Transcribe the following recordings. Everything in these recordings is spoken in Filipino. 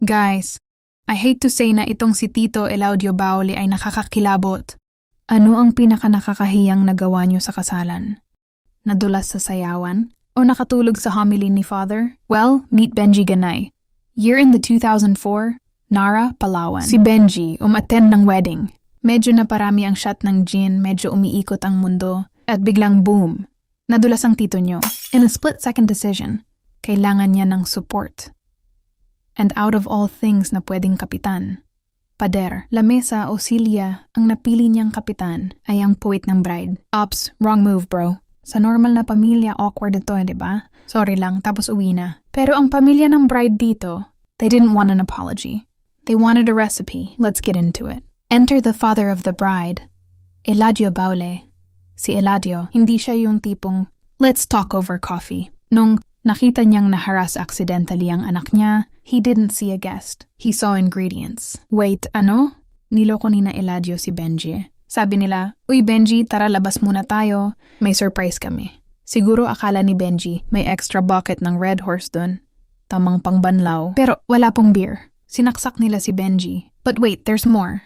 Guys, I hate to say na itong si Tito Elaudio Bauli ay nakakakilabot. Ano ang pinaka-nakakahiyang nagawa niyo sa kasalan? Nadulas sa sayawan? O nakatulog sa homily ni Father? Well, meet Benji Ganay. Year in the 2004, Nara, Palawan. Si Benji umattend ng wedding. Medyo naparami ang shot ng gin, medyo umiikot ang mundo, at biglang boom, nadulas ang tito niyo. In a split-second decision, kailangan niya ng support. And out of all things na pwedeng kapitan, pader, lamesa o silya, ang napili niyang kapitan ay ang puwit ng bride. Ops, wrong move bro. Sa normal na pamilya, awkward ito, di ba? Sorry lang, tapos uwi na. Pero ang pamilya ng bride dito, they didn't want an apology. They wanted a recipe. Let's get into it. Enter the father of the bride, Eladio Baule. Si Eladio, hindi siya yung tipong, let's talk over coffee. Nung nakita niyang na-harass accidentally ang anak niya, he didn't see a guest. He saw ingredients. Wait, ano? Niloko ni na Eladio si Benji. Sabi nila, uy Benji, tara labas muna tayo. May surprise kami. Siguro akala ni Benji, may extra bucket ng Red Horse dun. Tamang pangbanlaw. Pero wala pong beer. Sinaksak nila si Benji. But wait, there's more.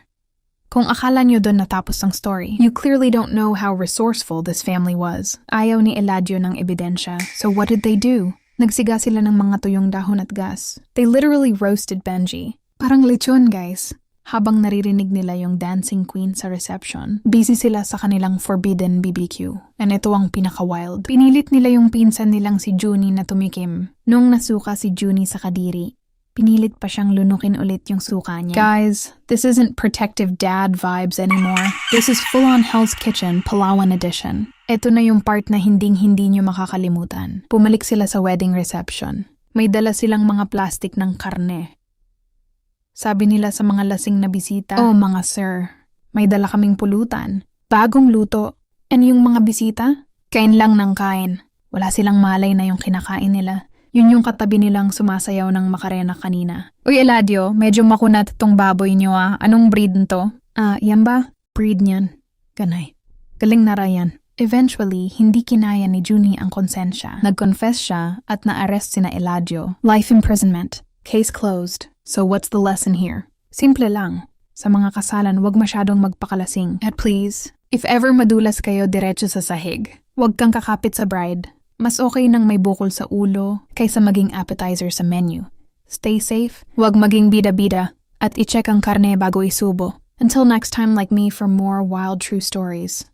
Kung akala niyo dun natapos ang story, you clearly don't know how resourceful this family was. Ayaw ni Eladio ng ebidensya. So what did they do? Nagsiga sila ng mga tuyong dahon at gas. They literally roasted Benji. Parang lechon, guys. Habang naririnig nila yung dancing queen sa reception, busy sila sa kanilang forbidden BBQ. And ito ang pinaka-wild. Pinilit nila yung pinsan nilang si Junie na tumikim. Nung nasuka si Junie sa kadiri, pinilit pa siyang lunukin ulit yung suka niya. Guys, this isn't protective dad vibes anymore. This is full-on Hell's Kitchen, Palawan edition. Ito na yung part na hinding-hindi nyo makakalimutan. Pumalik sila sa wedding reception. May dala silang mga plastic ng karne. Sabi nila sa mga lasing na bisita, oh mga sir, may dala kaming pulutan. Bagong luto. And yung mga bisita? Kain lang ng kain. Wala silang malay na yung kinakain nila. Yun yung katabi nilang sumasayaw ng Macarena kanina. Uy Eladio, medyo makunat itong baboy nyo ah. Anong breed nito? Yan ba? Breed niyan. Ganay. Galing na Ryan. Eventually, hindi kinaya ni Junie ang konsensya. Nag-confess siya at na-arrest sina Eladio. Life imprisonment. Case closed. So what's the lesson here? Simple lang. Sa mga kasalan, wag masyadong magpakalasing. At please, if ever madulas kayo diretso sa sahig, wag kang kakapit sa bride. Mas okay nang may bukol sa ulo kaysa maging appetizer sa menu. Stay safe, wag maging bida-bida, at i-check ang karne bago isubo. Until next time, like me for more wild true stories.